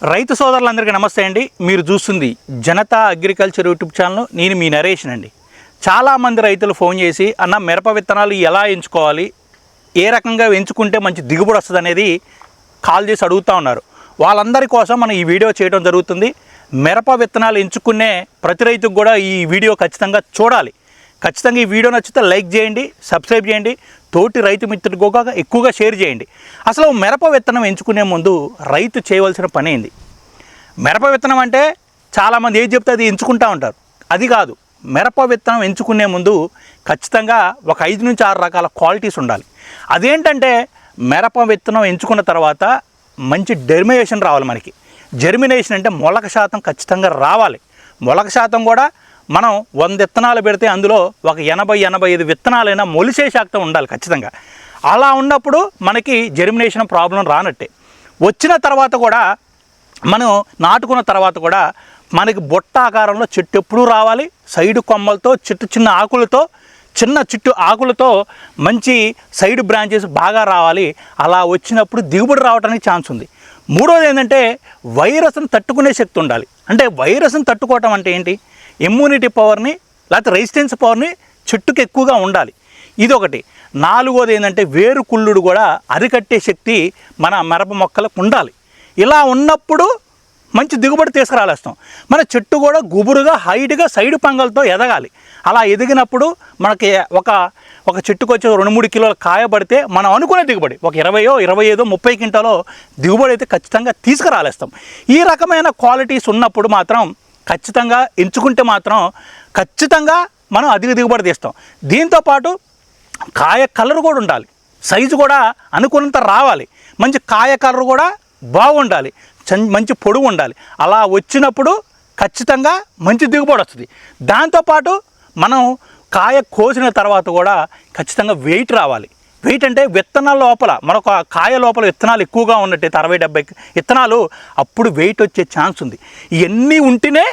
రైతు సోదరులందరికీ నమస్తే అండి. మీరు చూస్తుంది జనతా అగ్రికల్చర్ యూట్యూబ్ ఛానల్. నేను మీ నరేష్ అండి. చాలామంది రైతులు ఫోన్ చేసి అన్న మిరప విత్తనాలు ఎలా ఎంచుకోవాలి, ఏ రకంగా ఎంచుకుంటే మంచి దిగుబడి వస్తుంది అనేది కాల్ చేసి అడుగుతూ ఉన్నారు. వాళ్ళందరి కోసం మనం ఈ వీడియో చేయడం జరుగుతుంది. మిరప విత్తనాలు ఎంచుకునే ప్రతి రైతుకు కూడా ఈ వీడియో ఖచ్చితంగా చూడాలి. ఖచ్చితంగా ఈ వీడియో నచ్చితే లైక్ చేయండి, సబ్స్క్రైబ్ చేయండి, తోటి రైతు మిత్రులకు ఎక్కువగా షేర్ చేయండి. అసలు మిరప విత్తనం ఎంచుకునే ముందు రైతు చేయవలసిన పని ఏంది? మిరప విత్తనం అంటే చాలామంది ఏది చెప్తే అది ఎంచుకుంటూ ఉంటారు. అది కాదు. మిరప విత్తనం ఎంచుకునే ముందు ఖచ్చితంగా ఒక 5 నుంచి 6 రకాల క్వాలిటీస్ ఉండాలి. అదేంటంటే మిరప విత్తనం ఎంచుకున్న తర్వాత మంచి జెర్మినేషన్ రావాలి. మనకి జెర్మినేషన్ అంటే మొలక శాతం ఖచ్చితంగా రావాలి. మొలక శాతం కూడా మనం 100 విత్తనాలు పెడితే అందులో ఒక 80-85 విత్తనాలైనా మొలిసే శాతం ఉండాలి ఖచ్చితంగా. అలా ఉన్నప్పుడు మనకి జెర్మినేషన్ ప్రాబ్లం రానట్టే. వచ్చిన తర్వాత కూడా మనం నాటుకున్న తర్వాత కూడా మనకి బొట్ట ఆకారంలో చెట్టు ఎప్పుడూ రావాలి. సైడు కొమ్మలతో చిన్న ఆకులతో చిట్టు ఆకులతో మంచి సైడ్ బ్రాంచెస్ బాగా రావాలి. అలా వచ్చినప్పుడు దిగుబడి రావడానికి ఛాన్స్ ఉంది. మూడోది ఏంటంటే వైరస్ని తట్టుకునే శక్తి ఉండాలి. అంటే వైరస్ని తట్టుకోవటం అంటే ఏంటి? ఇమ్యూనిటీ పవర్ని లేకపోతే రెసిస్టెన్స్ పవర్ని చెట్టుకు ఎక్కువగా ఉండాలి. ఇదొకటి. నాలుగోది ఏంటంటే వేరు కుళ్ళుడు కూడా అరికట్టే శక్తి మన మిరప మొక్కలకు ఉండాలి. ఇలా ఉన్నప్పుడు మంచి దిగుబడి తీసుకురాలేస్తాం. మన చెట్టు కూడా గుబురుగా హైట్గా సైడ్ పంగలతో ఎదగాలి. అలా ఎదిగినప్పుడు మనకి ఒక చెట్టుకు వచ్చే 2-3 కిలోల కాయ పడితే మనం అనుకునే దిగుబడి ఒక 20, 25, 30 క్వింటాలో దిగుబడి అయితే ఖచ్చితంగా తీసుకురాలేస్తాం. ఈ రకమైన క్వాలిటీస్ ఉన్నప్పుడు మాత్రం ఖచ్చితంగా ఎంచుకుంటే మాత్రం ఖచ్చితంగా మనం అధిక దిగుబడి తీస్తాం. దీంతోపాటు కాయ కలర్ కూడా ఉండాలి. సైజు కూడా అనుకున్నంత రావాలి. మంచి కాయ కలర్ కూడా బాగుండాలి. మంచి పొడుగు ఉండాలి. అలా వచ్చినప్పుడు ఖచ్చితంగా మంచి దిగుబడి వస్తుంది. దాంతోపాటు మనం కాయ కోసిన తర్వాత కూడా ఖచ్చితంగా వెయిట్ రావాలి. వెయిట్ అంటే విత్తనాల లోపల మనకు కాయ లోపల విత్తనాలు ఎక్కువగా ఉన్నట్టయితే 60-70 విత్తనాలు అప్పుడు వెయిట్ వచ్చే ఛాన్స్ ఉంది. ఇవన్నీ ఉంటేనే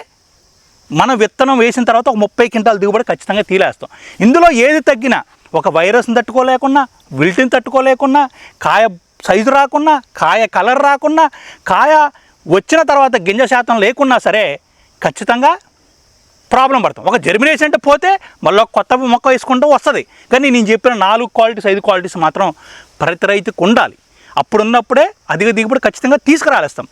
మనం విత్తనం వేసిన తర్వాత ఒక 30 క్వింటాల దిగుబడి ఖచ్చితంగా తీలేస్తాం. ఇందులో ఏది తగ్గినా ఒక వైరస్ని తట్టుకోలేకున్నా, విల్టిని తట్టుకోలేకున్నా, కాయ సైజు రాకున్నా, కాయ కలర్ రాకున్నా, కాయ వచ్చిన తర్వాత గింజ శాతం లేకున్నా సరే ఖచ్చితంగా ప్రాబ్లం పడతాం. ఒక జెర్మినేషన్ అంటే పోతే మళ్ళీ కొత్త మొక్క వేసుకుంటూ వస్తుంది. కానీ నేను చెప్పిన 4 క్వాలిటీస్ 5 క్వాలిటీస్ మాత్రం ప్రతి రైతుకు ఉండాలి. అప్పుడున్నప్పుడే అధిక దిగుబడి ఖచ్చితంగా తీసుకురాలేస్తాం.